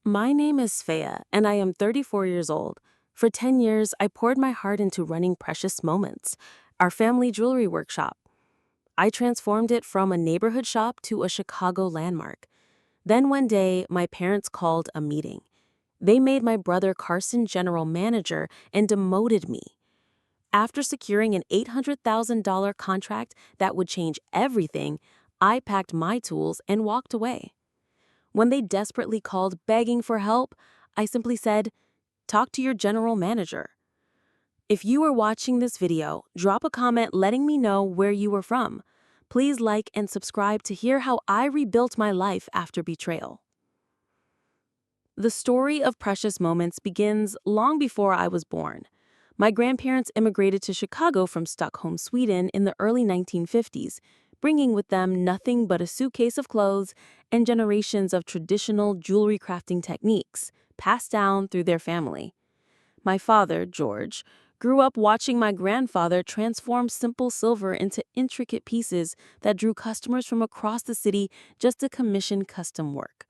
My name is Faya, and I am 34 years old. For 10 years, I poured my heart into running Precious Moments, our family jewelry workshop. I transformed it from a neighborhood shop to a Chicago landmark. Then one day, my parents called a meeting. They made my brother Carson general manager and demoted me. After securing an $800,000 contract that would change everything, I packed my tools and walked away. When they desperately called begging for help, I simply said, "Talk to your general manager." If you are watching this video, drop a comment letting me know where you were from. Please like and subscribe to hear how I rebuilt my life after betrayal. The story of Precious Moments begins long before I was born. My grandparents immigrated to Chicago from Stockholm, Sweden in the early 1950s, bringing with them nothing but a suitcase of clothes and generations of traditional jewelry crafting techniques passed down through their family. My father, George, grew up watching my grandfather transform simple silver into intricate pieces that drew customers from across the city just to commission custom work.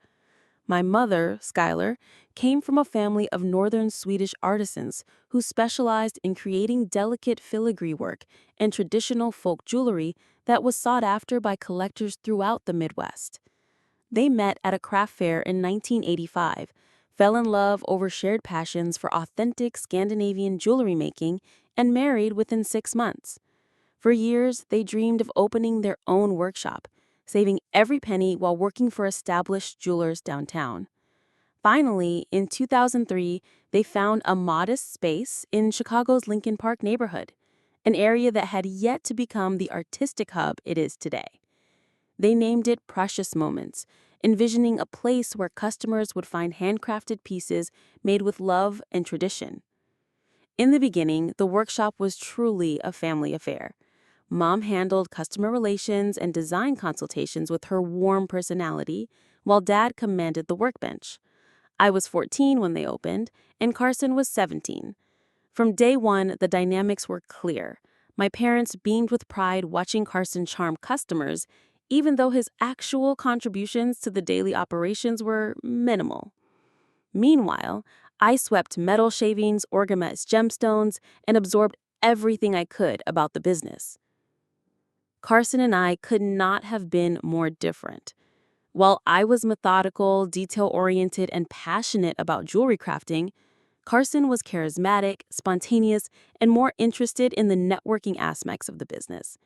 My mother, Skylar, came from a family of northern Swedish artisans who specialized in creating delicate filigree work and traditional folk jewelry that was sought after by collectors throughout the Midwest. They met at a craft fair in 1985, fell in love over shared passions for authentic Scandinavian jewelry making, and married within 6 months. For years, they dreamed of opening their own workshop, saving every penny while working for established jewelers downtown. Finally, in 2003, they found a modest space in Chicago's Lincoln Park neighborhood, an area that had yet to become the artistic hub it is today. They named it Precious Moments, envisioning a place where customers would find handcrafted pieces made with love and tradition. In the beginning, the workshop was truly a family affair. Mom handled customer relations and design consultations with her warm personality, while Dad commanded the workbench. I was 14 when they opened, and Carson was 17. From day one, the dynamics were clear. My parents beamed with pride watching Carson charm customers, even though his actual contributions to the daily operations were minimal. Meanwhile, I swept metal shavings, organized gemstones, and absorbed everything I could about the business. Carson and I could not have been more different. While I was methodical, detail-oriented, and passionate about jewelry crafting, Carson was charismatic, spontaneous, and more interested in the networking aspects of the business.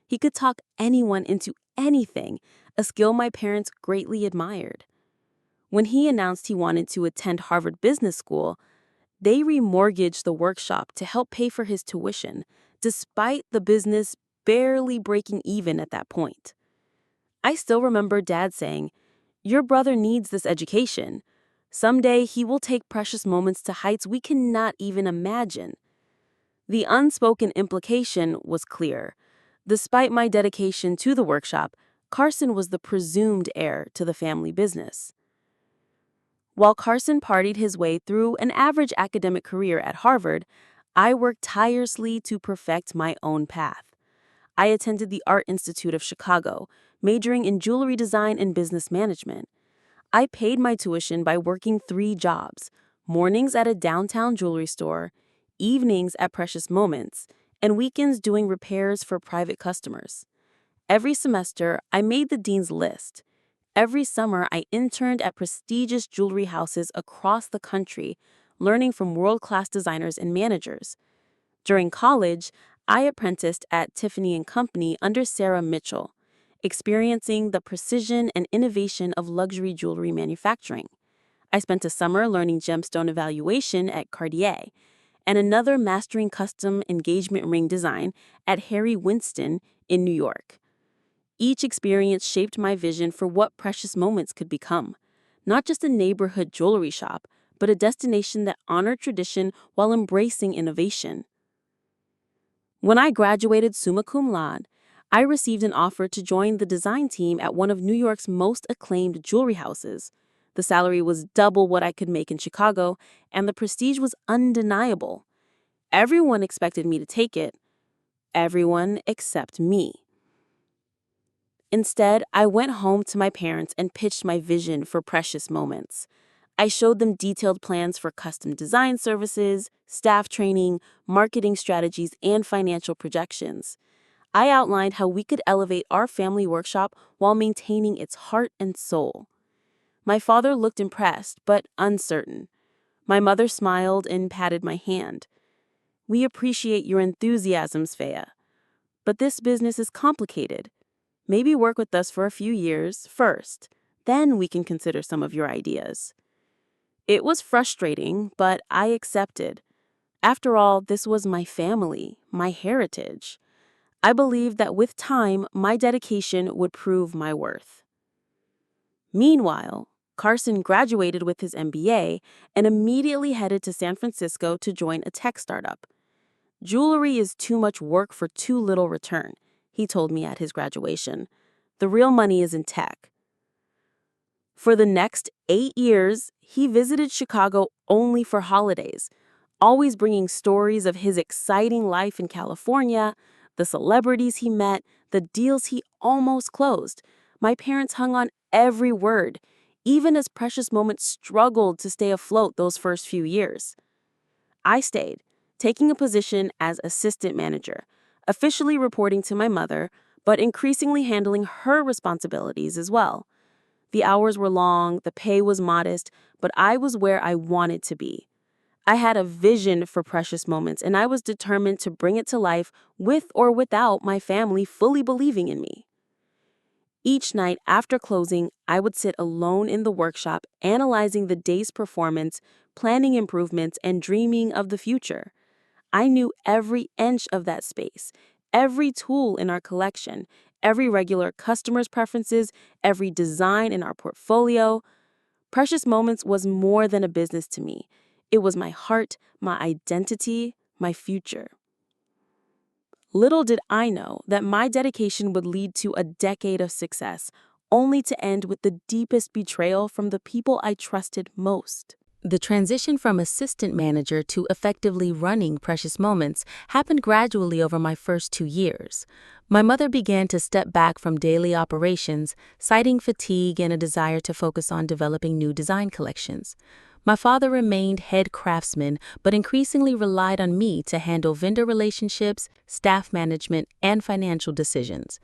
He could talk anyone into anything, a skill my parents greatly admired. When he announced he wanted to attend Harvard Business School, they remortgaged the workshop to help pay for his tuition, despite the business barely breaking even at that point. I still remember Dad saying, "Your brother needs this education. Someday he will take Precious Moments to heights we cannot even imagine." The unspoken implication was clear. Despite my dedication to the workshop, Carson was the presumed heir to the family business. While Carson partied his way through an average academic career at Harvard, I worked tirelessly to perfect my own path. I attended the Art Institute of Chicago, majoring in jewelry design and business management. I paid my tuition by working 3 jobs: mornings at a downtown jewelry store, evenings at Precious Moments, and weekends doing repairs for private customers. Every semester, I made the dean's list. Every summer, I interned at prestigious jewelry houses across the country, learning from world-class designers and managers. During college, I apprenticed at Tiffany & Company under Sarah Mitchell, experiencing the precision and innovation of luxury jewelry manufacturing. I spent a summer learning gemstone evaluation at Cartier and another mastering custom engagement ring design at Harry Winston in New York. Each experience shaped my vision for what Precious Moments could become. Not just a neighborhood jewelry shop, but a destination that honored tradition while embracing innovation. When I graduated summa cum laude, I received an offer to join the design team at one of New York's most acclaimed jewelry houses. The salary was double what I could make in Chicago, and the prestige was undeniable. Everyone expected me to take it. Everyone except me. Instead, I went home to my parents and pitched my vision for Precious Moments. I showed them detailed plans for custom design services, staff training, marketing strategies, and financial projections. I outlined how we could elevate our family workshop while maintaining its heart and soul. My father looked impressed, but uncertain. My mother smiled and patted my hand. "We appreciate your enthusiasm, Svea. But this business is complicated. Maybe work with us for a few years first. Then we can consider some of your ideas." It was frustrating, but I accepted. After all, this was my family, my heritage. I believed that with time, my dedication would prove my worth. Meanwhile, Carson graduated with his MBA and immediately headed to San Francisco to join a tech startup. "Jewelry is too much work for too little return," he told me at his graduation. "The real money is in tech." For the next 8 years, he visited Chicago only for holidays, always bringing stories of his exciting life in California, the celebrities he met, the deals he almost closed. My parents hung on every word, even as Precious Moments struggled to stay afloat those first few years. I stayed, taking a position as assistant manager, officially reporting to my mother, but increasingly handling her responsibilities as well. The hours were long, the pay was modest, but I was where I wanted to be. I had a vision for Precious Moments, and I was determined to bring it to life with or without my family fully believing in me. Each night after closing, I would sit alone in the workshop, analyzing the day's performance, planning improvements, and dreaming of the future. I knew every inch of that space, every tool in our collection, every regular customer's preferences, every design in our portfolio. Precious Moments was more than a business to me. It was my heart, my identity, my future. Little did I know that my dedication would lead to a decade of success, only to end with the deepest betrayal from the people I trusted most. The transition from assistant manager to effectively running Precious Moments happened gradually over my first 2 years. My mother began to step back from daily operations, citing fatigue and a desire to focus on developing new design collections. My father remained head craftsman, but increasingly relied on me to handle vendor relationships, staff management, and financial decisions.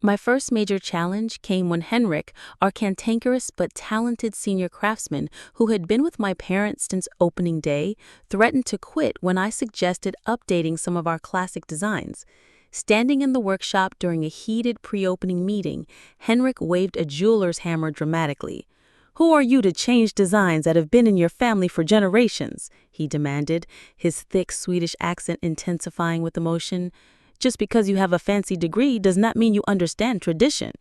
My first major challenge came when Henrik, our cantankerous but talented senior craftsman who had been with my parents since opening day, threatened to quit when I suggested updating some of our classic designs. Standing in the workshop during a heated pre-opening meeting, Henrik waved a jeweler's hammer dramatically. "Who are you to change designs that have been in your family for generations?" he demanded, his thick Swedish accent intensifying with emotion. "Just because you have a fancy degree does not mean you understand tradition."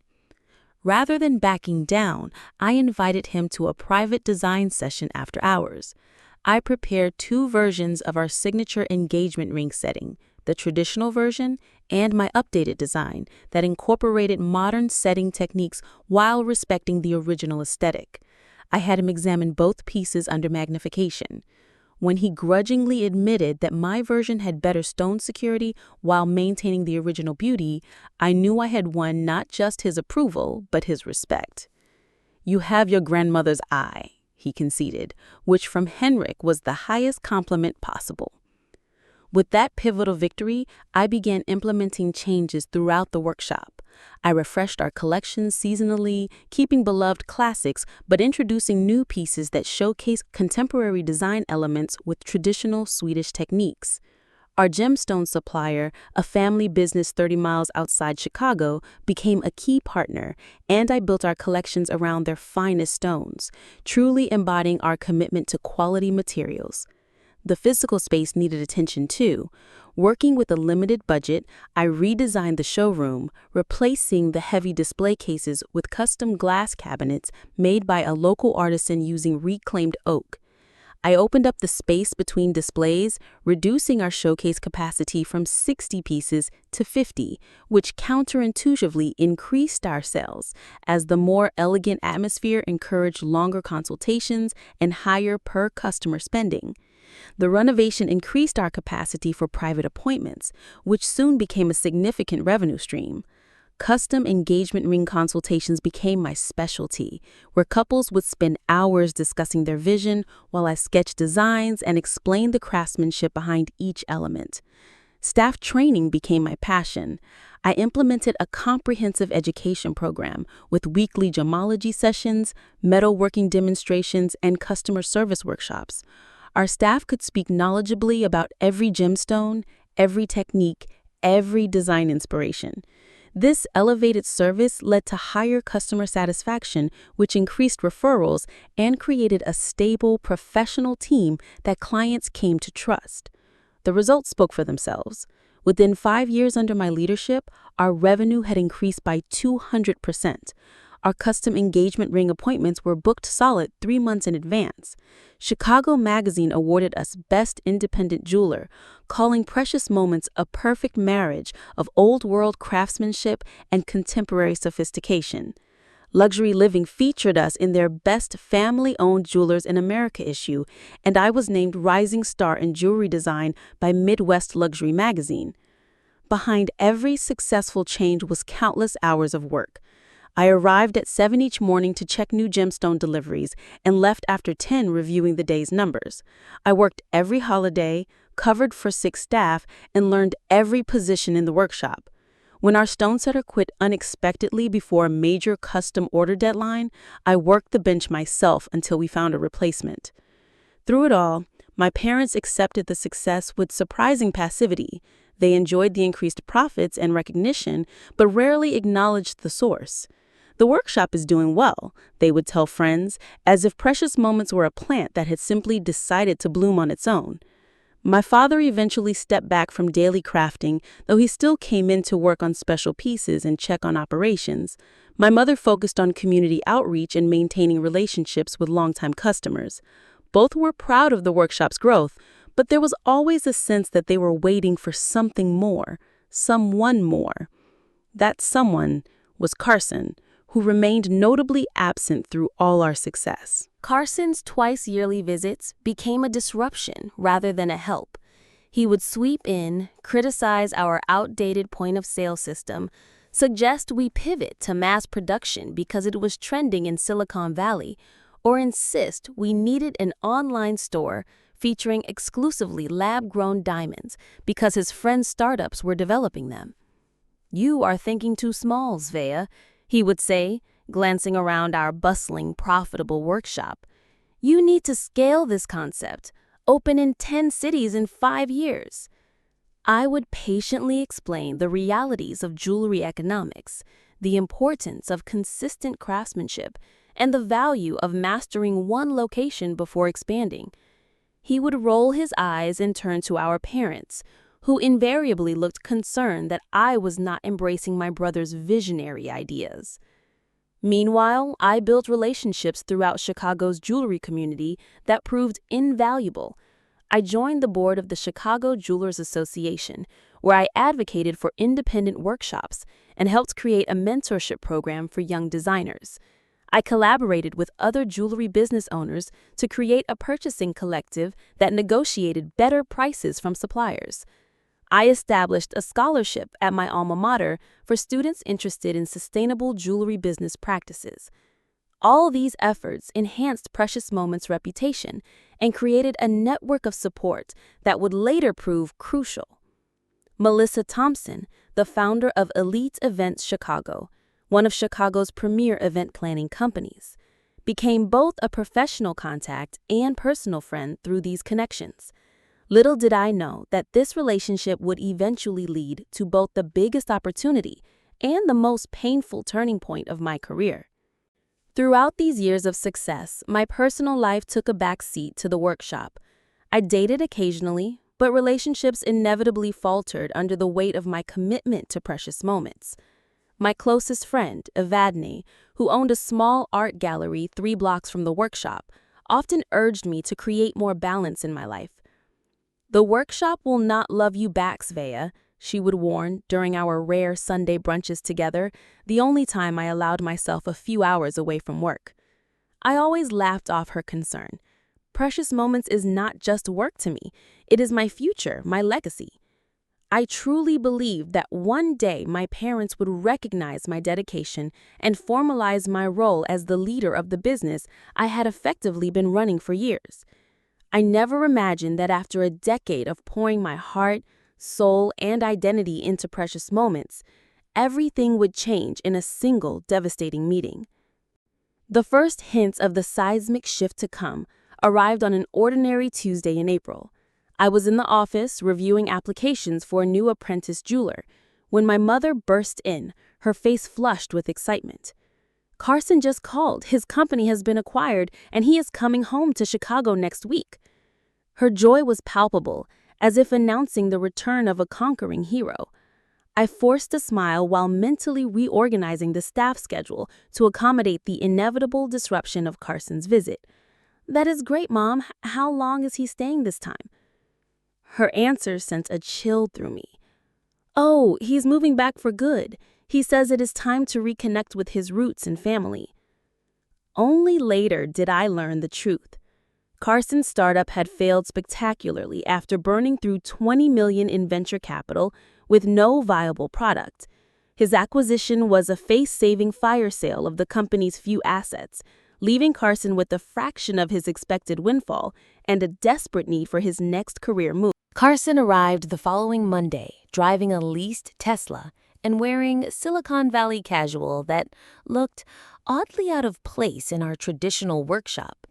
Rather than backing down, I invited him to a private design session after hours. I prepared 2 versions of our signature engagement ring setting, the traditional version and my updated design that incorporated modern setting techniques while respecting the original aesthetic. I had him examine both pieces under magnification. When he grudgingly admitted that my version had better stone security while maintaining the original beauty, I knew I had won not just his approval, but his respect. "You have your grandmother's eye," he conceded, which from Henrik was the highest compliment possible. With that pivotal victory, I began implementing changes throughout the workshop. I refreshed our collections seasonally, keeping beloved classics, but introducing new pieces that showcase contemporary design elements with traditional Swedish techniques. Our gemstone supplier, a family business 30 miles outside Chicago, became a key partner, and I built our collections around their finest stones, truly embodying our commitment to quality materials. The physical space needed attention too. Working with a limited budget, I redesigned the showroom, replacing the heavy display cases with custom glass cabinets made by a local artisan using reclaimed oak. I opened up the space between displays, reducing our showcase capacity from 60 pieces to 50, which counterintuitively increased our sales, as the more elegant atmosphere encouraged longer consultations and higher per-customer spending. The renovation increased our capacity for private appointments, which soon became a significant revenue stream. Custom engagement ring consultations became my specialty, where couples would spend hours discussing their vision while I sketched designs and explained the craftsmanship behind each element. Staff training became my passion. I implemented a comprehensive education program with weekly gemology sessions, metalworking demonstrations, and customer service workshops. Our staff could speak knowledgeably about every gemstone, every technique, every design inspiration. This elevated service led to higher customer satisfaction, which increased referrals and created a stable, professional team that clients came to trust. The results spoke for themselves. Within 5 years under my leadership, our revenue had increased by 200%. Our custom engagement ring appointments were booked solid 3 months in advance. Chicago Magazine awarded us Best Independent Jeweler, calling Precious Moments a perfect marriage of old-world craftsmanship and contemporary sophistication. Luxury Living featured us in their Best Family-Owned Jewelers in America issue, and I was named Rising Star in Jewelry Design by Midwest Luxury Magazine. Behind every successful change was countless hours of work. I arrived at 7 each morning to check new gemstone deliveries and left after 10 reviewing the day's numbers. I worked every holiday, covered for 6 staff, and learned every position in the workshop. When our stone setter quit unexpectedly before a major custom order deadline, I worked the bench myself until we found a replacement. Through it all, my parents accepted the success with surprising passivity. They enjoyed the increased profits and recognition, but rarely acknowledged the source. "The workshop is doing well," they would tell friends, as if Precious Moments were a plant that had simply decided to bloom on its own. My father eventually stepped back from daily crafting, though he still came in to work on special pieces and check on operations. My mother focused on community outreach and maintaining relationships with longtime customers. Both were proud of the workshop's growth, but there was always a sense that they were waiting for something more, someone more. That someone was Carson, who remained notably absent through all our success. Carson's twice-yearly visits became a disruption rather than a help. He would sweep in, criticize our outdated point-of-sale system, suggest we pivot to mass production because it was trending in Silicon Valley, or insist we needed an online store featuring exclusively lab-grown diamonds because his friends' startups were developing them. "You are thinking too small, Svea," he would say, glancing around our bustling, profitable workshop. "You need to scale this concept, open in 10 cities in 5 years. I would patiently explain the realities of jewelry economics, the importance of consistent craftsmanship, and the value of mastering one location before expanding. He would roll his eyes and turn to our parents, who invariably looked concerned that I was not embracing my brother's visionary ideas. Meanwhile, I built relationships throughout Chicago's jewelry community that proved invaluable. I joined the board of the Chicago Jewelers Association, where I advocated for independent workshops and helped create a mentorship program for young designers. I collaborated with other jewelry business owners to create a purchasing collective that negotiated better prices from suppliers. I established a scholarship at my alma mater for students interested in sustainable jewelry business practices. All these efforts enhanced Precious Moments' reputation and created a network of support that would later prove crucial. Melissa Thompson, the founder of Elite Events Chicago, one of Chicago's premier event planning companies, became both a professional contact and personal friend through these connections. Little did I know that this relationship would eventually lead to both the biggest opportunity and the most painful turning point of my career. Throughout these years of success, my personal life took a back seat to the workshop. I dated occasionally, but relationships inevitably faltered under the weight of my commitment to Precious Moments. My closest friend, Evadne, who owned a small art gallery 3 blocks from the workshop, often urged me to create more balance in my life. "The workshop will not love you back, Svea," she would warn during our rare Sunday brunches together, the only time I allowed myself a few hours away from work. I always laughed off her concern. Precious Moments is not just work to me. It is my future, my legacy. I truly believed that one day my parents would recognize my dedication and formalize my role as the leader of the business I had effectively been running for years. I never imagined that after a decade of pouring my heart, soul, and identity into precious moments, everything would change in a single devastating meeting. The first hints of the seismic shift to come arrived on an ordinary Tuesday in April. I was in the office reviewing applications for a new apprentice jeweler when my mother burst in, her face flushed with excitement. "Carson just called. His company has been acquired, and he is coming home to Chicago next week." Her joy was palpable, as if announcing the return of a conquering hero. I forced a smile while mentally reorganizing the staff schedule to accommodate the inevitable disruption of Carson's visit. "That is great, Mom. How long is he staying this time?" Her answer sent a chill through me. "Oh, he's moving back for good. He says it is time to reconnect with his roots and family." Only later did I learn the truth. Carson's startup had failed spectacularly after burning through $20 million in venture capital with no viable product. His acquisition was a face-saving fire sale of the company's few assets, leaving Carson with a fraction of his expected windfall and a desperate need for his next career move. Carson arrived the following Monday, driving a leased Tesla and wearing Silicon Valley casual that looked oddly out of place in our traditional workshop.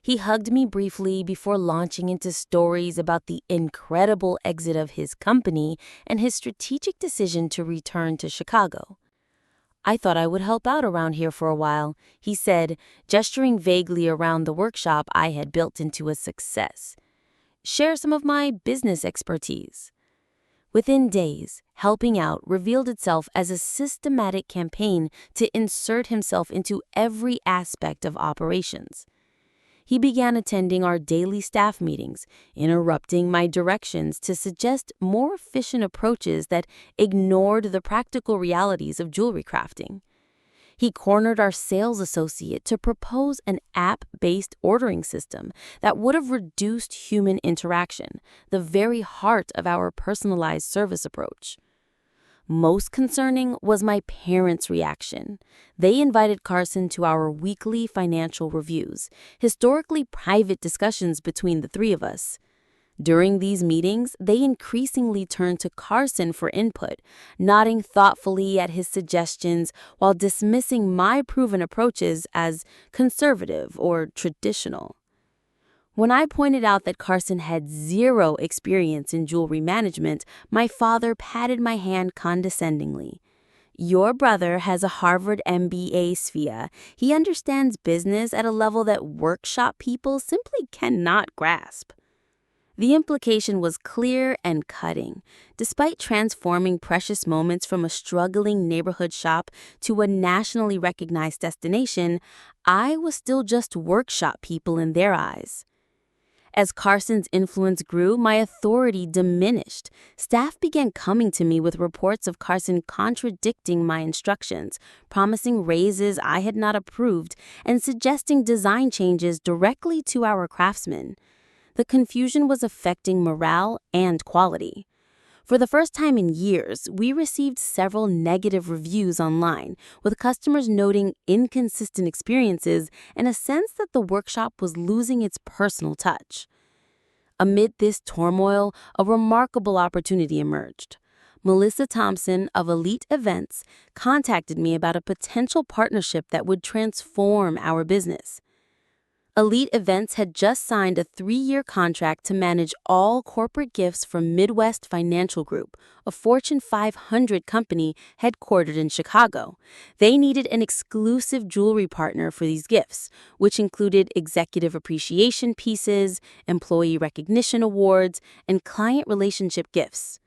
He hugged me briefly before launching into stories about the incredible exit of his company and his strategic decision to return to Chicago. "I thought I would help out around here for a while," he said, gesturing vaguely around the workshop I had built into a success. "Share some of my business expertise." Within days, helping out revealed itself as a systematic campaign to insert himself into every aspect of operations. He began attending our daily staff meetings, interrupting my directions to suggest more efficient approaches that ignored the practical realities of jewelry crafting. He cornered our sales associate to propose an app-based ordering system that would have reduced human interaction, the very heart of our personalized service approach. Most concerning was my parents' reaction. They invited Carson to our weekly financial reviews, historically private discussions between the three of us. During these meetings, they increasingly turned to Carson for input, nodding thoughtfully at his suggestions while dismissing my proven approaches as conservative or traditional. When I pointed out that Carson had zero experience in jewelry management, my father patted my hand condescendingly. "Your brother has a Harvard MBA, Svea. He understands business at a level that workshop people simply cannot grasp." The implication was clear and cutting. Despite transforming precious moments from a struggling neighborhood shop to a nationally recognized destination, I was still just workshop people in their eyes. As Carson's influence grew, my authority diminished. Staff began coming to me with reports of Carson contradicting my instructions, promising raises I had not approved, and suggesting design changes directly to our craftsmen. The confusion was affecting morale and quality. For the first time in years, we received several negative reviews online, with customers noting inconsistent experiences and a sense that the workshop was losing its personal touch. Amid this turmoil, a remarkable opportunity emerged. Melissa Thompson of Elite Events contacted me about a potential partnership that would transform our business. Elite Events had just signed a 3-year contract to manage all corporate gifts from Midwest Financial Group, a Fortune 500 company headquartered in Chicago. They needed an exclusive jewelry partner for these gifts, which included executive appreciation pieces, employee recognition awards, and client relationship gifts.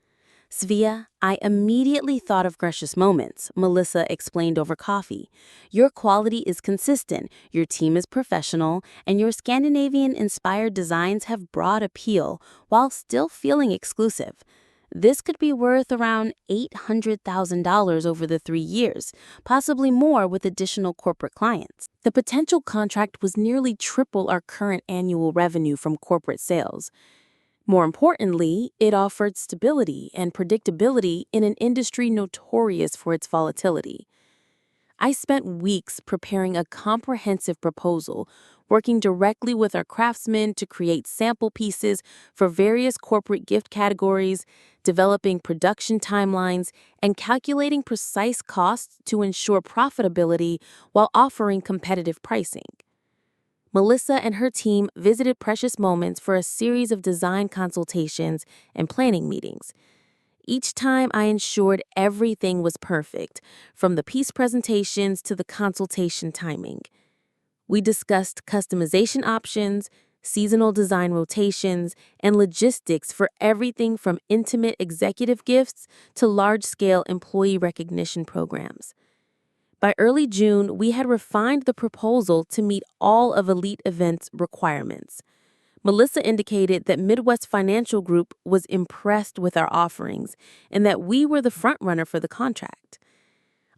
"Svea, I immediately thought of Precious Moments," Melissa explained over coffee. "Your quality is consistent, your team is professional, and your Scandinavian-inspired designs have broad appeal while still feeling exclusive. This could be worth around $800,000 over the 3 years, possibly more with additional corporate clients." The potential contract was nearly triple our current annual revenue from corporate sales. More importantly, it offered stability and predictability in an industry notorious for its volatility. I spent weeks preparing a comprehensive proposal, working directly with our craftsmen to create sample pieces for various corporate gift categories, developing production timelines, and calculating precise costs to ensure profitability while offering competitive pricing. Melissa and her team visited Precious Moments for a series of design consultations and planning meetings. Each time I ensured everything was perfect, from the piece presentations to the consultation timing. We discussed customization options, seasonal design rotations, and logistics for everything from intimate executive gifts to large-scale employee recognition programs. By early June, we had refined the proposal to meet all of Elite Events' requirements. Melissa indicated that Midwest Financial Group was impressed with our offerings and that we were the frontrunner for the contract.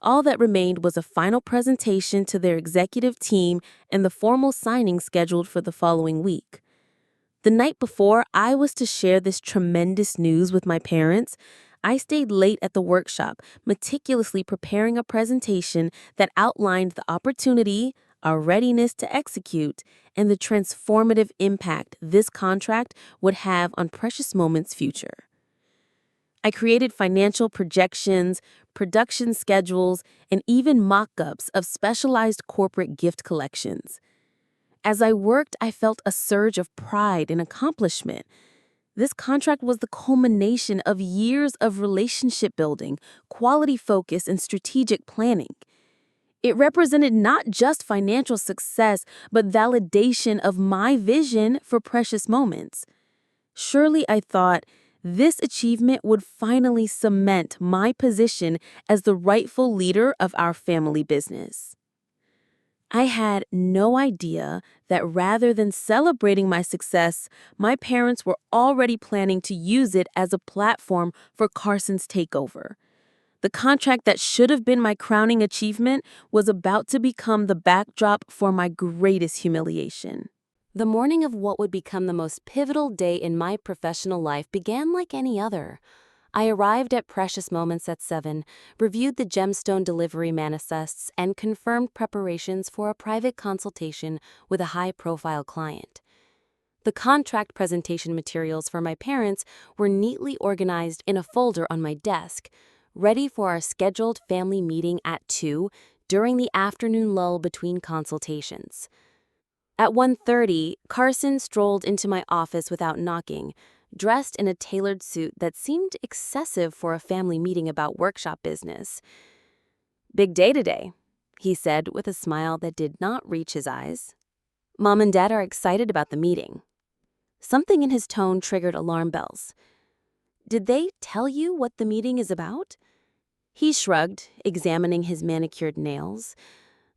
All that remained was a final presentation to their executive team and the formal signing scheduled for the following week. The night before I was to share this tremendous news with my parents, I stayed late at the workshop, meticulously preparing a presentation that outlined the opportunity, our readiness to execute, and the transformative impact this contract would have on Precious Moments' future. I created financial projections, production schedules, and even mock-ups of specialized corporate gift collections. As I worked, I felt a surge of pride and accomplishment. This contract was the culmination of years of relationship building, quality focus, and strategic planning. It represented not just financial success, but validation of my vision for Precious Moments. Surely, I thought, this achievement would finally cement my position as the rightful leader of our family business. I had no idea that rather than celebrating my success, my parents were already planning to use it as a platform for Carson's takeover. The contract that should have been my crowning achievement was about to become the backdrop for my greatest humiliation. The morning of what would become the most pivotal day in my professional life began like any other. I arrived at Precious Moments at 7, reviewed the gemstone delivery manifests, and confirmed preparations for a private consultation with a high-profile client. The contract presentation materials for my parents were neatly organized in a folder on my desk, ready for our scheduled family meeting at 2 during the afternoon lull between consultations. At 1:30, Carson strolled into my office without knocking, dressed in a tailored suit that seemed excessive for a family meeting about workshop business. "Big day today," he said with a smile that did not reach his eyes. "Mom and Dad are excited about the meeting." Something in his tone triggered alarm bells. "Did they tell you what the meeting is about?" He shrugged, examining his manicured nails.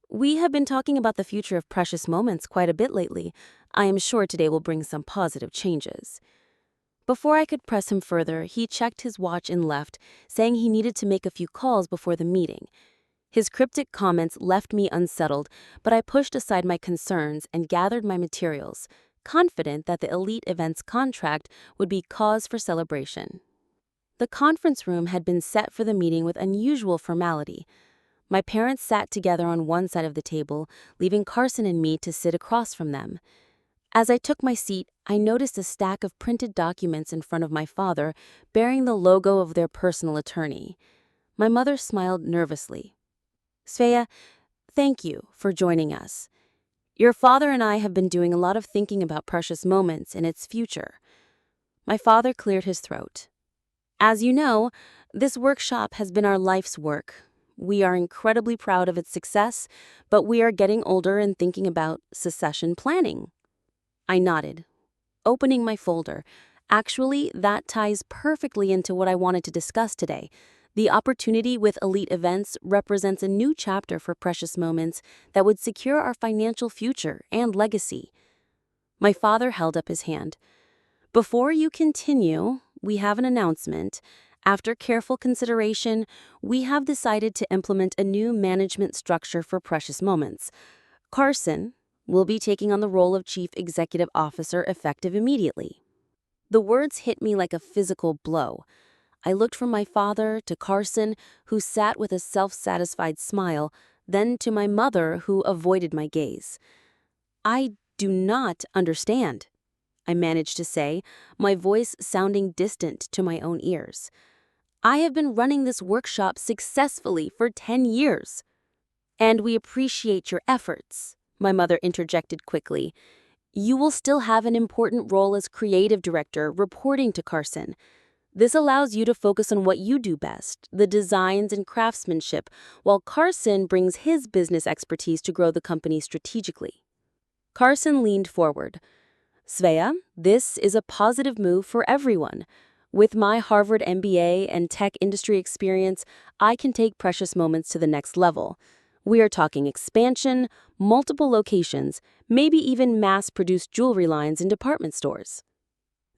"We have been talking about the future of Precious Moments quite a bit lately. I am sure today will bring some positive changes." Before I could press him further, he checked his watch and left, saying he needed to make a few calls before the meeting. His cryptic comments left me unsettled, but I pushed aside my concerns and gathered my materials, confident that the Elite Events contract would be cause for celebration. The conference room had been set for the meeting with unusual formality. My parents sat together on one side of the table, leaving Carson and me to sit across from them. As I took my seat, I noticed a stack of printed documents in front of my father, bearing the logo of their personal attorney. My mother smiled nervously. "Svea, thank you for joining us. Your father and I have been doing a lot of thinking about Precious Moments and its future." My father cleared his throat. "As you know, this workshop has been our life's work. We are incredibly proud of its success, but we are getting older and thinking about succession planning." I nodded, opening my folder. Actually, that ties perfectly into what I wanted to discuss today. The opportunity with Elite Events represents a new chapter for Precious Moments that would secure our financial future and legacy. My father held up his hand. "Before you continue, we have an announcement. After careful consideration, we have decided to implement a new management structure for Precious Moments. Carson will be taking on the role of Chief Executive Officer effective immediately." The words hit me like a physical blow. I looked from my father to Carson, who sat with a self-satisfied smile, then to my mother, who avoided my gaze. "I do not understand," I managed to say, my voice sounding distant to my own ears. "I have been running this workshop successfully for 10 years. "And we appreciate your efforts," my mother interjected quickly. "You will still have an important role as creative director reporting to Carson. This allows you to focus on what you do best, the designs and craftsmanship, while Carson brings his business expertise to grow the company strategically." Carson leaned forward. "Svea, this is a positive move for everyone. With my Harvard MBA and tech industry experience, I can take Precious Moments to the next level. We are talking expansion, multiple locations, maybe even mass-produced jewelry lines in department stores."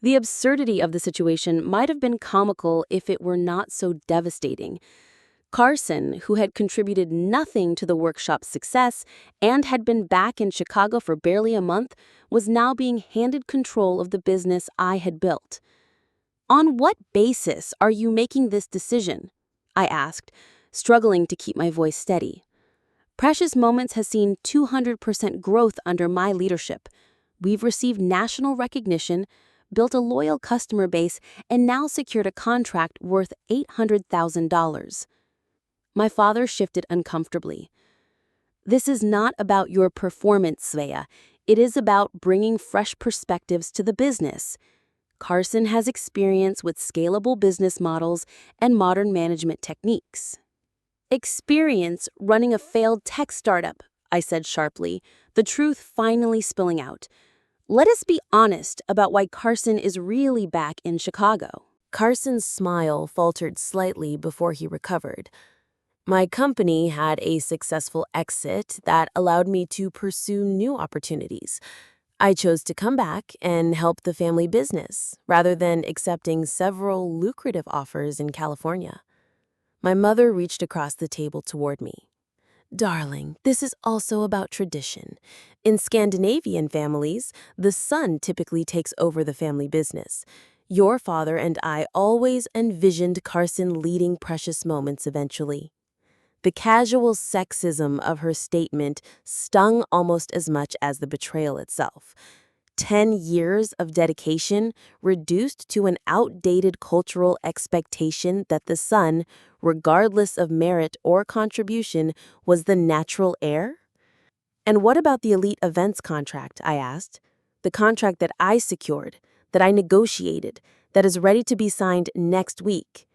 The absurdity of the situation might have been comical if it were not so devastating. Carson, who had contributed nothing to the workshop's success and had been back in Chicago for barely a month, was now being handed control of the business I had built. "On what basis are you making this decision?" I asked, struggling to keep my voice steady. "Precious Moments has seen 200% growth under my leadership. We've received national recognition, built a loyal customer base, and now secured a contract worth $800,000. My father shifted uncomfortably. "This is not about your performance, Svea. It is about bringing fresh perspectives to the business. Carson has experience with scalable business models and modern management techniques." "Experience running a failed tech startup," I said sharply, the truth finally spilling out. "Let us be honest about why Carson is really back in Chicago." Carson's smile faltered slightly before he recovered. "My company had a successful exit that allowed me to pursue new opportunities. I chose to come back and help the family business, rather than accepting several lucrative offers in California." My mother reached across the table toward me. "Darling, this is also about tradition. In Scandinavian families, the son typically takes over the family business. Your father and I always envisioned Carson leading Precious Moments eventually." The casual sexism of her statement stung almost as much as the betrayal itself. 10 years of dedication reduced to an outdated cultural expectation that the son, regardless of merit or contribution, was the natural heir? "And what about the elite events contract?" I asked. "The contract that I secured, that I negotiated, that is ready to be signed next week."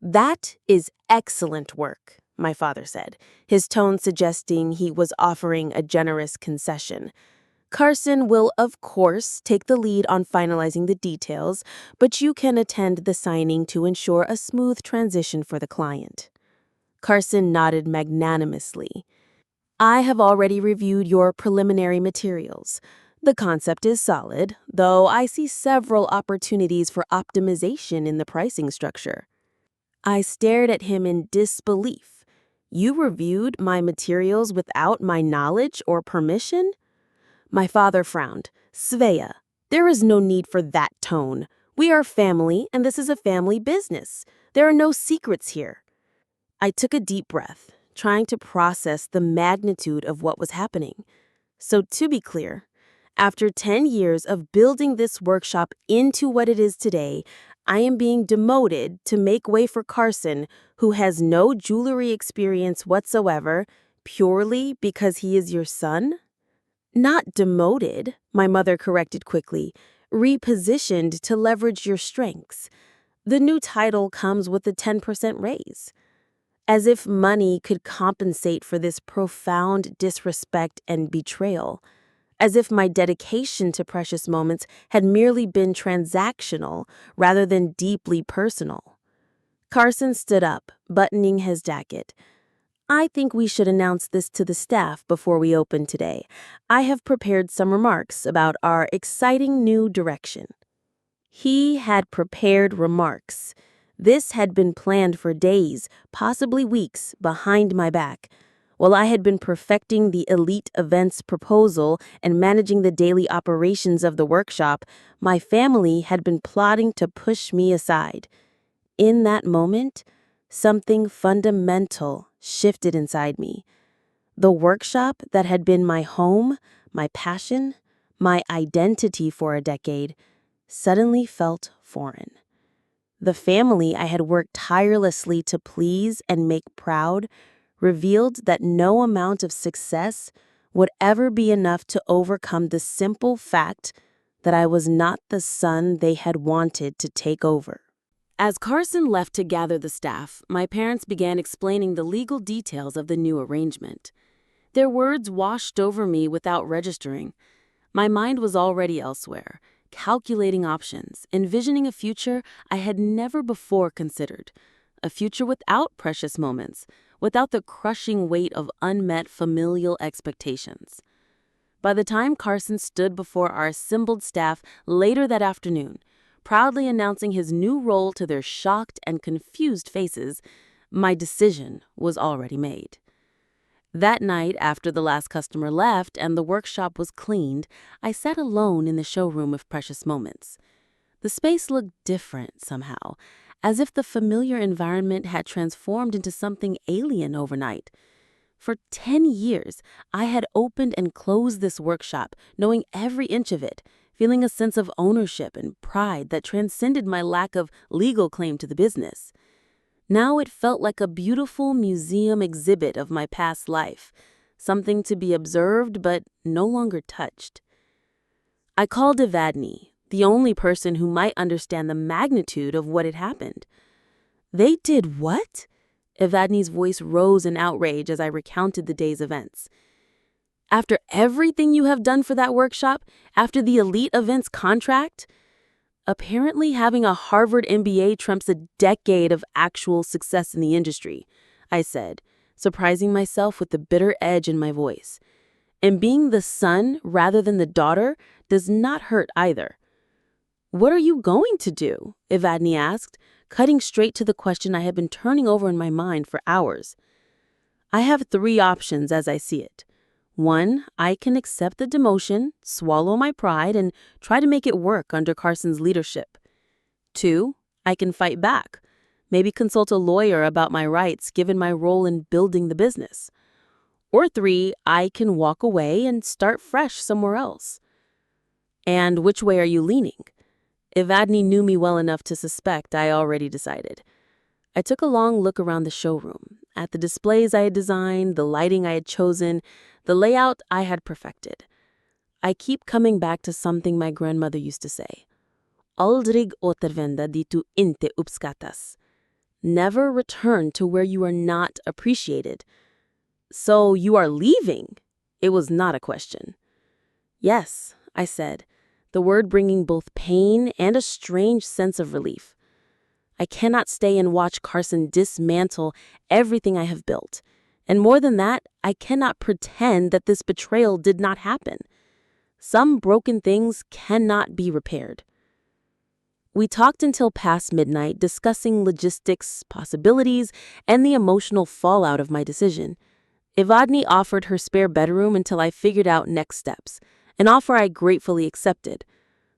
"That is excellent work," my father said, his tone suggesting he was offering a generous concession. "Carson will, of course, take the lead on finalizing the details, but you can attend the signing to ensure a smooth transition for the client." Carson nodded magnanimously. "I have already reviewed your preliminary materials. The concept is solid, though I see several opportunities for optimization in the pricing structure." I stared at him in disbelief. "You reviewed my materials without my knowledge or permission?" My father frowned. "Svea, there is no need for that tone. We are family, and this is a family business. There are no secrets here." I took a deep breath, trying to process the magnitude of what was happening. So to be clear, after 10 years of building this workshop into what it is today, I am being demoted to make way for Carson, who has no jewelry experience whatsoever, purely because he is your son? "Not demoted," my mother corrected quickly, "repositioned to leverage your strengths. The new title comes with a 10% raise." As if money could compensate for this profound disrespect and betrayal. As if my dedication to Precious Moments had merely been transactional rather than deeply personal. Carson stood up, buttoning his jacket. "I think we should announce this to the staff before we open today. I have prepared some remarks about our exciting new direction." He had prepared remarks. This had been planned for days, possibly weeks, behind my back. While I had been perfecting the elite events proposal and managing the daily operations of the workshop, my family had been plotting to push me aside. In that moment, something fundamental shifted inside me. The workshop that had been my home, my passion, my identity for a decade, suddenly felt foreign. The family I had worked tirelessly to please and make proud revealed that no amount of success would ever be enough to overcome the simple fact that I was not the son they had wanted to take over. As Carson left to gather the staff, my parents began explaining the legal details of the new arrangement. Their words washed over me without registering. My mind was already elsewhere, calculating options, envisioning a future I had never before considered. A future without precious moments, without the crushing weight of unmet familial expectations. By the time Carson stood before our assembled staff later that afternoon, proudly announcing his new role to their shocked and confused faces, my decision was already made. That night, after the last customer left and the workshop was cleaned, I sat alone in the showroom of Precious Moments. The space looked different somehow, as if the familiar environment had transformed into something alien overnight. For 10 years, I had opened and closed this workshop, knowing every inch of it, feeling a sense of ownership and pride that transcended my lack of legal claim to the business. Now it felt like a beautiful museum exhibit of my past life, something to be observed but no longer touched. I called Evadne, the only person who might understand the magnitude of what had happened. "They did what?" Evadne's voice rose in outrage as I recounted the day's events. "After everything you have done for that workshop, after the elite events contract?" "Apparently having a Harvard MBA trumps a decade of actual success in the industry," I said, surprising myself with the bitter edge in my voice. "And being the son rather than the daughter does not hurt either." "What are you going to do?" Evadne asked, cutting straight to the question I had been turning over in my mind for hours. "I have 3 options as I see it. 1, I can accept the demotion, swallow my pride, and try to make it work under Carson's leadership. 2, I can fight back, maybe consult a lawyer about my rights given my role in building the business. Or 3, I can walk away and start fresh somewhere else." "And which way are you leaning?" Evadne knew me well enough to suspect I already decided. I took a long look around the showroom, at the displays I had designed, the lighting I had chosen, the layout I had perfected. I keep coming back to something my grandmother used to say. "Aldrig återvända dit du inte uppskattas." Never return to where you are not appreciated. "So you are leaving?" It was not a question. "Yes," I said, the word bringing both pain and a strange sense of relief. I cannot stay and watch Carson dismantle everything I have built. And more than that, I cannot pretend that this betrayal did not happen. Some broken things cannot be repaired. We talked until past midnight, discussing logistics, possibilities, and the emotional fallout of my decision. Evadne offered her spare bedroom until I figured out next steps, an offer I gratefully accepted.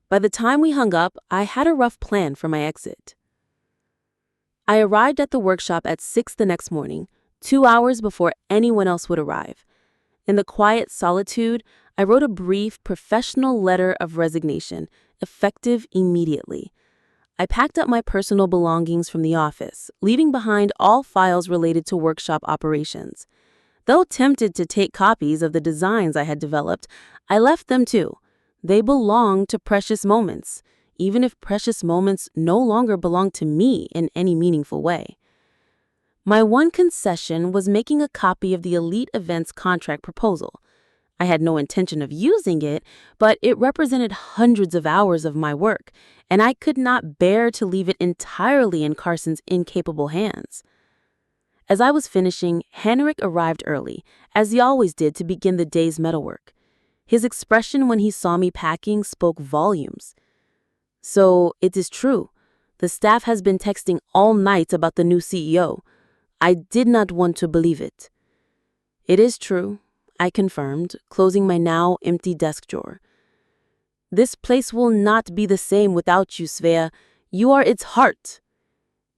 By the time we hung up, I had a rough plan for my exit. I arrived at the workshop at 6 the next morning, 2 hours before anyone else would arrive. In the quiet solitude, I wrote a brief, professional letter of resignation, effective immediately. I packed up my personal belongings from the office, leaving behind all files related to workshop operations. Though tempted to take copies of the designs I had developed, I left them too. They belonged to Precious Moments, even if Precious Moments no longer belonged to me in any meaningful way. My one concession was making a copy of the Elite Events contract proposal. I had no intention of using it, but it represented hundreds of hours of my work, and I could not bear to leave it entirely in Carson's incapable hands. As I was finishing, Henrik arrived early, as he always did to begin the day's metalwork. His expression when he saw me packing spoke volumes. "So, it is true. The staff has been texting all night about the new CEO. I did not want to believe it." It is true, I confirmed, closing my now empty desk drawer. This place will not be the same without you, Svea. You are its heart.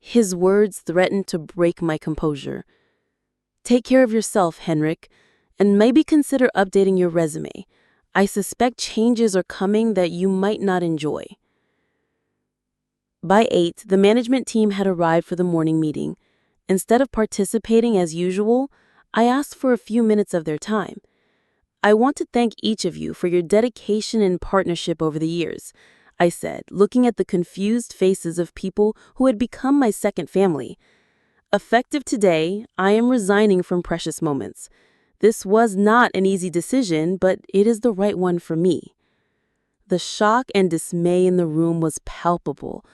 His words threatened to break my composure. Take care of yourself, Henrik, and maybe consider updating your resume. I suspect changes are coming that you might not enjoy. By 8, the management team had arrived for the morning meeting. Instead of participating as usual, I asked for a few minutes of their time. I want to thank each of you for your dedication and partnership over the years, I said, looking at the confused faces of people who had become my second family. Effective today, I am resigning from Precious Moments. This was not an easy decision, but it is the right one for me. The shock and dismay in the room was palpable.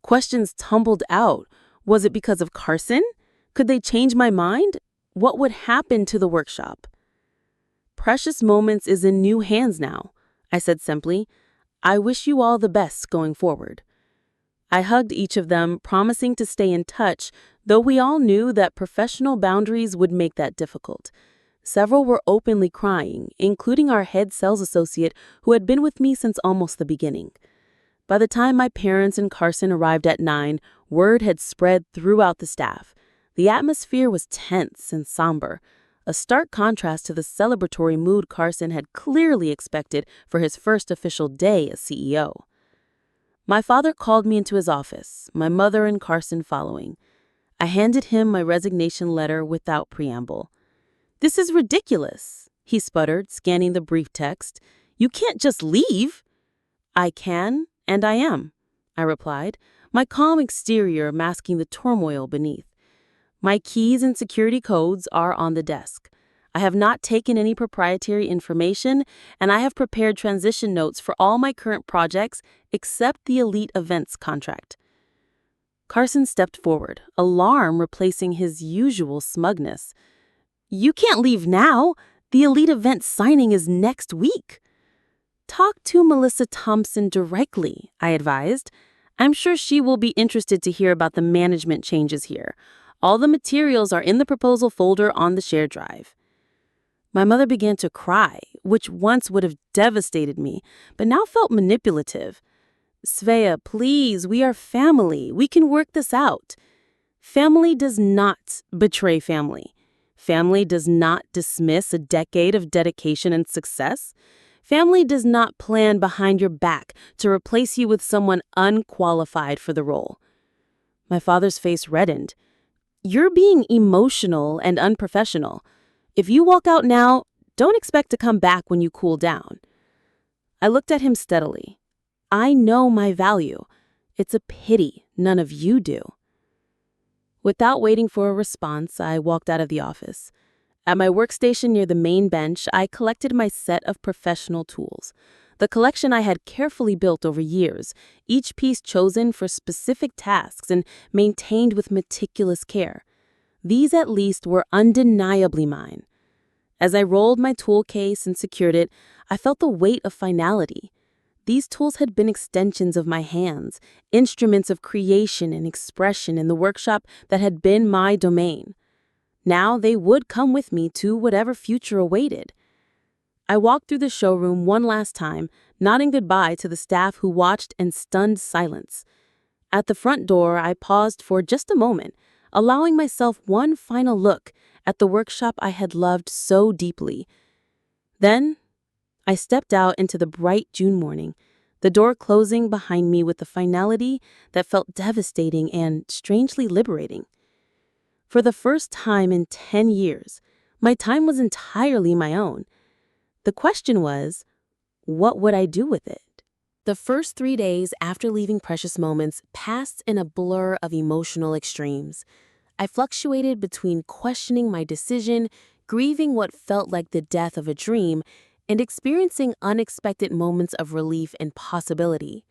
Questions tumbled out. Was it because of Carson? Could they change my mind? What would happen to the workshop? Precious Moments is in new hands now, I said simply. I wish you all the best going forward. I hugged each of them, promising to stay in touch, though we all knew that professional boundaries would make that difficult. Several were openly crying, including our head sales associate who had been with me since almost the beginning. By the time my parents and Carson arrived at 9, word had spread throughout the staff. The atmosphere was tense and somber, a stark contrast to the celebratory mood Carson had clearly expected for his first official day as CEO. My father called me into his office, my mother and Carson following. I handed him my resignation letter without preamble. "This is ridiculous," he sputtered, scanning the brief text. "You can't just leave." "I can, and I am," I replied, my calm exterior masking the turmoil beneath. "My keys and security codes are on the desk. I have not taken any proprietary information, and I have prepared transition notes for all my current projects except the Elite Events contract." Carson stepped forward, alarm replacing his usual smugness. "You can't leave now. The Elite Event signing is next week." "Talk to Melissa Thompson directly," I advised. "I'm sure she will be interested to hear about the management changes here. All the materials are in the proposal folder on the shared drive." My mother began to cry, which once would have devastated me, but now felt manipulative. "Svea, please, we are family. We can work this out." Family does not betray family. Family does not dismiss a decade of dedication and success. Family does not plan behind your back to replace you with someone unqualified for the role. My father's face reddened. "You're being emotional and unprofessional. If you walk out now, don't expect to come back when you cool down." I looked at him steadily. I know my value. It's a pity none of you do. Without waiting for a response, I walked out of the office. At my workstation near the main bench, I collected my set of professional tools. The collection I had carefully built over years, each piece chosen for specific tasks and maintained with meticulous care. These at least were undeniably mine. As I rolled my tool case and secured it, I felt the weight of finality. These tools had been extensions of my hands, instruments of creation and expression in the workshop that had been my domain. Now they would come with me to whatever future awaited. I walked through the showroom one last time, nodding goodbye to the staff who watched in stunned silence. At the front door, I paused for just a moment, allowing myself one final look at the workshop I had loved so deeply. Then, I stepped out into the bright June morning, the door closing behind me with a finality that felt devastating and strangely liberating. For the first time in 10 years, my time was entirely my own. The question was, what would I do with it? The first 3 days after leaving Precious Moments passed in a blur of emotional extremes. I fluctuated between questioning my decision, grieving what felt like the death of a dream, and experiencing unexpected moments of relief and possibility.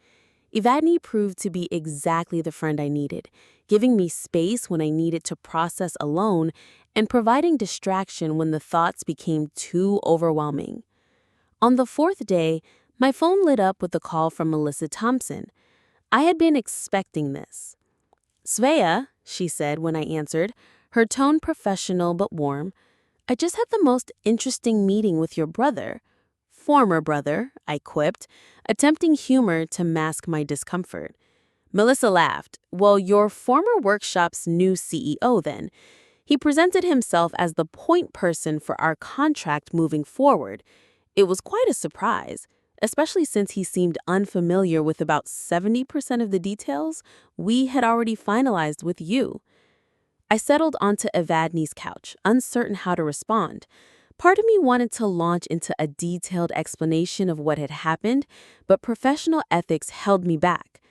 Evadne proved to be exactly the friend I needed, giving me space when I needed to process alone and providing distraction when the thoughts became too overwhelming. On the 4th day, my phone lit up with a call from Melissa Thompson. I had been expecting this. "Svea," she said when I answered, her tone professional but warm, I just had the most interesting meeting with your brother. Former brother, I quipped, attempting humor to mask my discomfort. Melissa laughed. Well, your former workshop's new CEO, then. He presented himself as the point person for our contract moving forward. It was quite a surprise, especially since he seemed unfamiliar with about 70% of the details we had already finalized with you. I settled onto Evadne's couch, uncertain how to respond. Part of me wanted to launch into a detailed explanation of what had happened, but professional ethics held me back.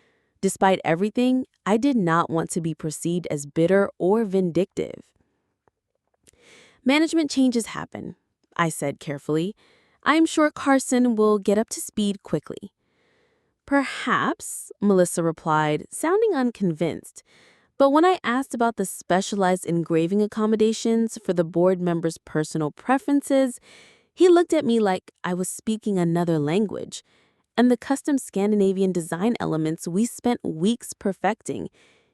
Despite everything, I did not want to be perceived as bitter or vindictive. Management changes happen, I said carefully. I am sure Carson will get up to speed quickly. Perhaps, Melissa replied, sounding unconvinced. But when I asked about the specialized engraving accommodations for the board members' personal preferences, he looked at me like I was speaking another language. And the custom Scandinavian design elements we spent weeks perfecting,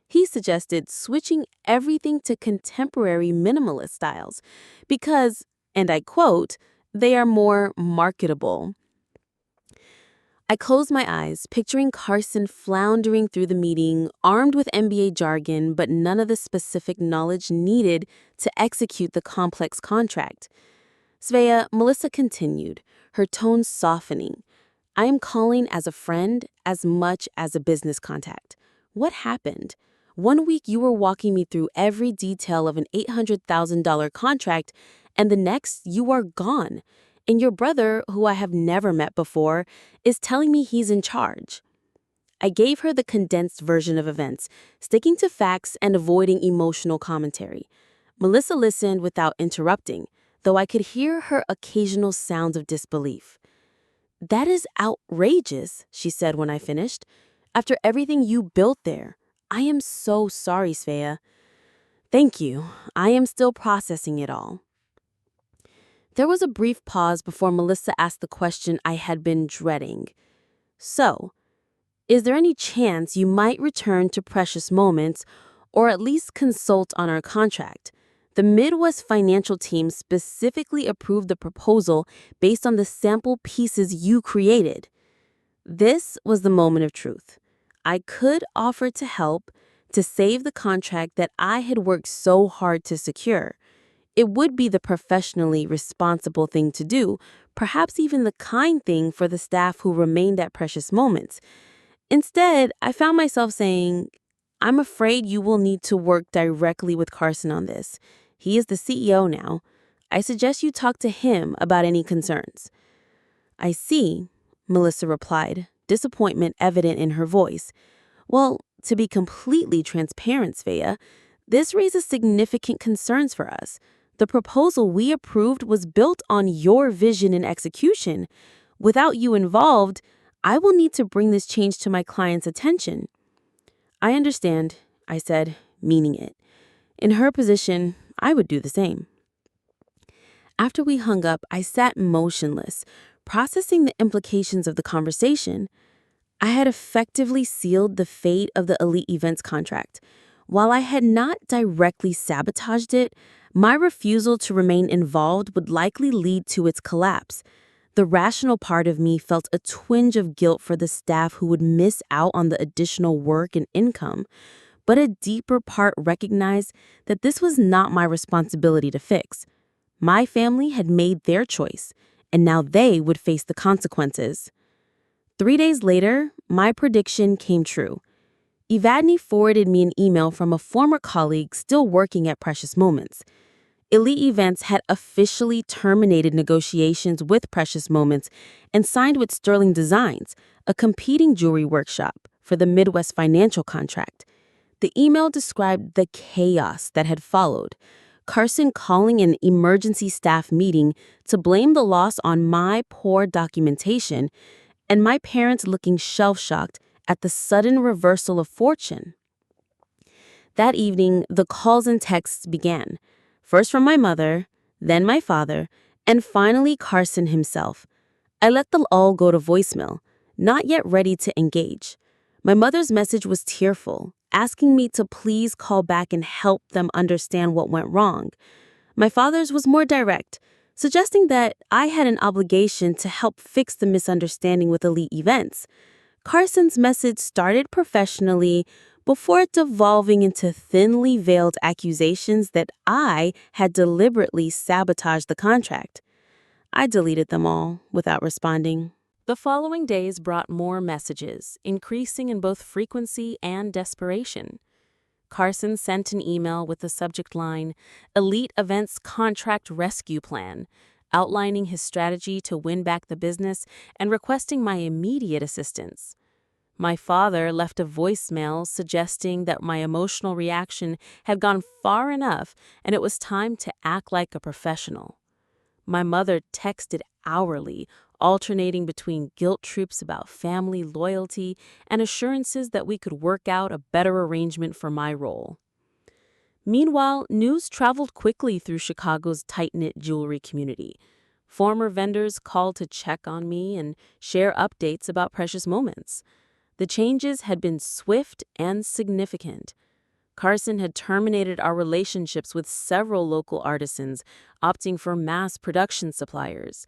he suggested switching everything to contemporary minimalist styles because, and I quote, they are more marketable. I closed my eyes, picturing Carson floundering through the meeting, armed with MBA jargon, but none of the specific knowledge needed to execute the complex contract. Svea, Melissa continued, her tone softening. I am calling as a friend as much as a business contact. What happened? One week you were walking me through every detail of an $800,000 contract, and the next you are gone. And your brother, who I have never met before, is telling me he's in charge. I gave her the condensed version of events, sticking to facts and avoiding emotional commentary. Melissa listened without interrupting, though I could hear her occasional sounds of disbelief. That is outrageous, she said when I finished. After everything you built there, I am so sorry, Svea. Thank you. I am still processing it all. There was a brief pause before Melissa asked the question I had been dreading. So, is there any chance you might return to Precious Moments or at least consult on our contract? The Midwest financial team specifically approved the proposal based on the sample pieces you created. This was the moment of truth. I could offer to help to save the contract that I had worked so hard to secure. It would be the professionally responsible thing to do, perhaps even the kind thing for the staff who remained at Precious Moments. Instead, I found myself saying, I'm afraid you will need to work directly with Carson on this. He is the CEO now. I suggest you talk to him about any concerns. I see, Melissa replied, disappointment evident in her voice. Well, to be completely transparent, Svea, this raises significant concerns for us. The proposal we approved was built on your vision and execution. Without you involved, I will need to bring this change to my client's attention. I understand, I said, meaning it. In her position, I would do the same. After we hung up, I sat motionless, processing the implications of the conversation. I had effectively sealed the fate of the Elite Events contract. While I had not directly sabotaged it, my refusal to remain involved would likely lead to its collapse. The rational part of me felt a twinge of guilt for the staff who would miss out on the additional work and income, but a deeper part recognized that this was not my responsibility to fix. My family had made their choice, and now they would face the consequences. 3 days later, my prediction came true. Evadne forwarded me an email from a former colleague still working at Precious Moments. Elite Events had officially terminated negotiations with Precious Moments and signed with Sterling Designs, a competing jewelry workshop, for the Midwest financial contract. The email described the chaos that had followed. Carson calling an emergency staff meeting to blame the loss on my poor documentation, and my parents looking shell-shocked at the sudden reversal of fortune. That evening, the calls and texts began. First from my mother, then my father, and finally Carson himself. I let them all go to voicemail, not yet ready to engage. My mother's message was tearful, asking me to please call back and help them understand what went wrong. My father's was more direct, suggesting that I had an obligation to help fix the misunderstanding with elite events. Carson's message started professionally before devolving into thinly veiled accusations that I had deliberately sabotaged the contract. I deleted them all without responding. The following days brought more messages, increasing in both frequency and desperation. Carson sent an email with the subject line, Elite Events Contract Rescue Plan, outlining his strategy to win back the business and requesting my immediate assistance. My father left a voicemail suggesting that my emotional reaction had gone far enough and it was time to act like a professional. My mother texted hourly, alternating between guilt trips about family loyalty and assurances that we could work out a better arrangement for my role. Meanwhile, news traveled quickly through Chicago's tight-knit jewelry community. Former vendors called to check on me and share updates about precious moments. The changes had been swift and significant. Carson had terminated our relationships with several local artisans, opting for mass production suppliers.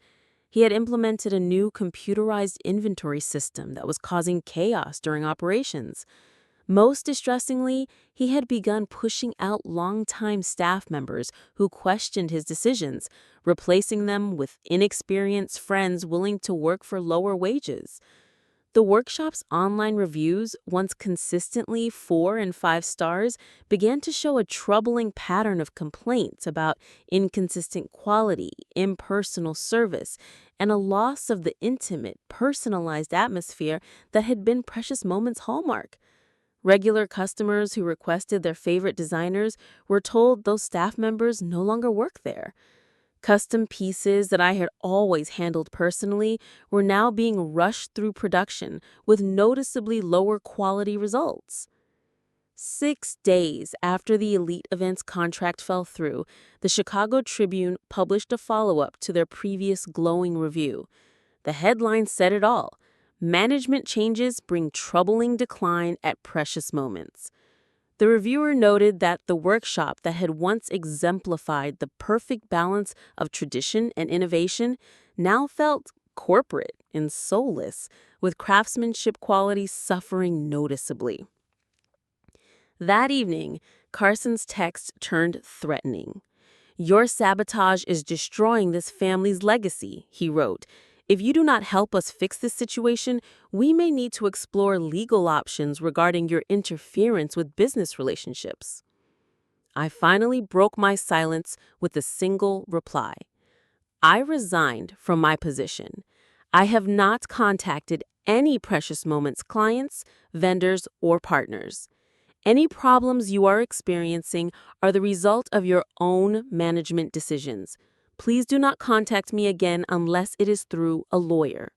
He had implemented a new computerized inventory system that was causing chaos during operations. Most distressingly, he had begun pushing out longtime staff members who questioned his decisions, replacing them with inexperienced friends willing to work for lower wages. The workshop's online reviews, once consistently 4 and 5 stars, began to show a troubling pattern of complaints about inconsistent quality, impersonal service, and a loss of the intimate, personalized atmosphere that had been Precious Moments' hallmark. Regular customers who requested their favorite designers were told those staff members no longer work there. Custom pieces that I had always handled personally were now being rushed through production with noticeably lower quality results. 6 days after the Elite Events contract fell through, the Chicago Tribune published a follow-up to their previous glowing review. The headline said it all: Management changes bring troubling decline at Precious Moments. The reviewer noted that the workshop that had once exemplified the perfect balance of tradition and innovation now felt corporate and soulless, with craftsmanship quality suffering noticeably. That evening, Carson's text turned threatening. "Your sabotage is destroying this family's legacy," he wrote. "If you do not help us fix this situation, we may need to explore legal options regarding your interference with business relationships." I finally broke my silence with a single reply. I resigned from my position. I have not contacted any Precious Moments clients, vendors, or partners. Any problems you are experiencing are the result of your own management decisions. Please do not contact me again unless it is through a lawyer.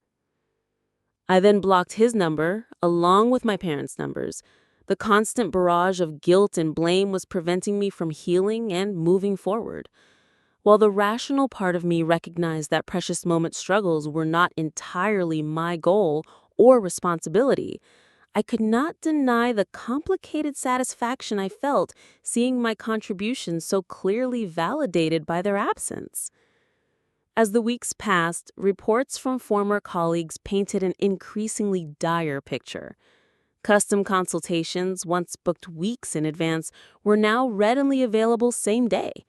I then blocked his number, along with my parents' numbers. The constant barrage of guilt and blame was preventing me from healing and moving forward. While the rational part of me recognized that Precious Moment struggles were not entirely my goal or responsibility, I could not deny the complicated satisfaction I felt seeing my contributions so clearly validated by their absence. As the weeks passed, reports from former colleagues painted an increasingly dire picture. Custom consultations, once booked weeks in advance, were now readily available same day.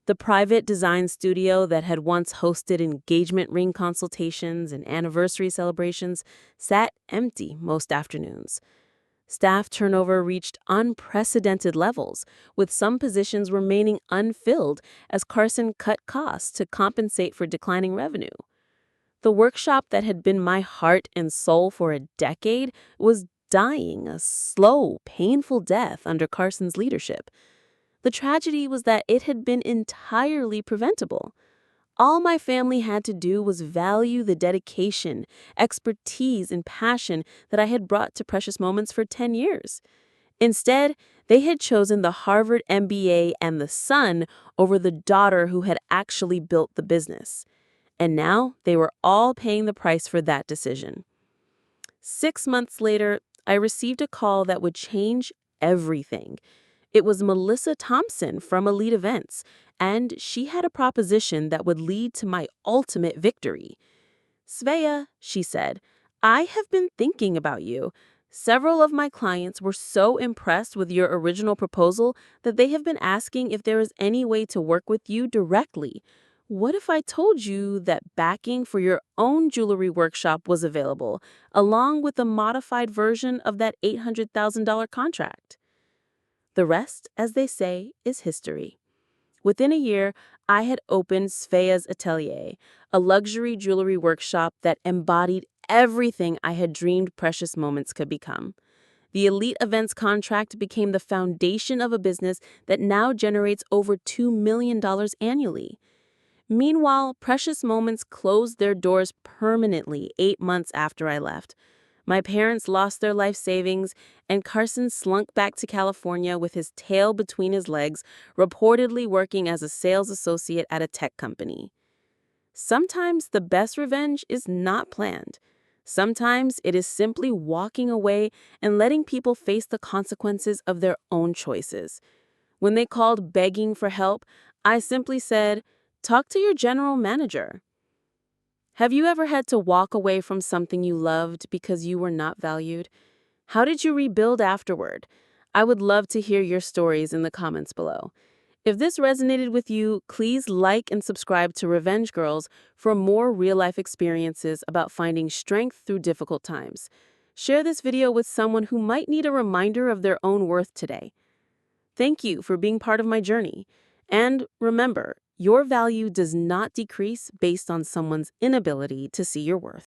The private design studio that had once hosted engagement ring consultations and anniversary celebrations sat empty most afternoons. Staff turnover reached unprecedented levels, with some positions remaining unfilled as Carson cut costs to compensate for declining revenue. The workshop that had been my heart and soul for a decade was dying a slow, painful death under Carson's leadership. The tragedy was that it had been entirely preventable. All my family had to do was value the dedication, expertise, and passion that I had brought to Precious Moments for 10 years. Instead, they had chosen the Harvard MBA and the son over the daughter who had actually built the business. And now they were all paying the price for that decision. 6 months later, I received a call that would change everything. It was Melissa Thompson from Elite Events, and she had a proposition that would lead to my ultimate victory. "Svea," she said, "I have been thinking about you. Several of my clients were so impressed with your original proposal that they have been asking if there is any way to work with you directly. What if I told you that backing for your own jewelry workshop was available, along with a modified version of that $800,000 contract?" The rest, as they say, is history. Within a year, I had opened Svea's Atelier, a luxury jewelry workshop that embodied everything I had dreamed Precious Moments could become. The Elite Events contract became the foundation of a business that now generates over $2 million annually. Meanwhile, Precious Moments closed their doors permanently 8 months after I left. My parents lost their life savings, and Carson slunk back to California with his tail between his legs, reportedly working as a sales associate at a tech company. Sometimes the best revenge is not planned. Sometimes it is simply walking away and letting people face the consequences of their own choices. When they called begging for help, I simply said, "Talk to your general manager." Have you ever had to walk away from something you loved because you were not valued? How did you rebuild afterward? I would love to hear your stories in the comments below. If this resonated with you, please like and subscribe to Revenge Girls for more real-life experiences about finding strength through difficult times. Share this video with someone who might need a reminder of their own worth today. Thank you for being part of my journey. And remember, your value does not decrease based on someone's inability to see your worth.